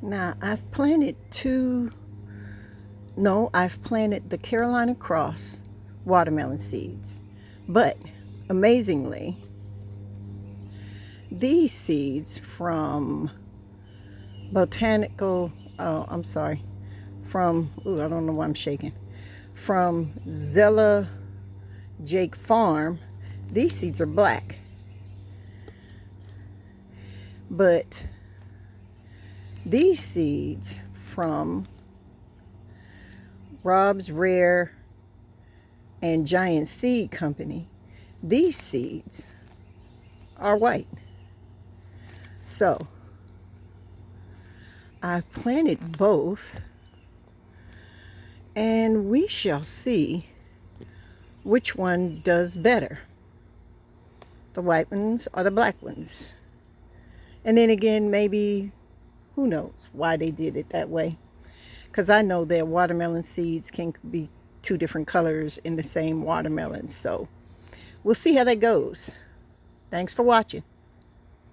Now, I've planted the Carolina Cross watermelon seeds. But amazingly, these seeds from botanical, oh, I'm sorry, I don't know why I'm shaking, from Zella Jake Farm, these seeds are black. But these seeds from Rob's Rare and Giant Seed Company, these seeds are white. So I planted both, and we shall see which one does better, the white ones or the black ones. And then again, maybe, who knows why they did it that way. Because I know that watermelon seeds can be two different colors in the same watermelon. So we'll see how that goes. Thanks for watching.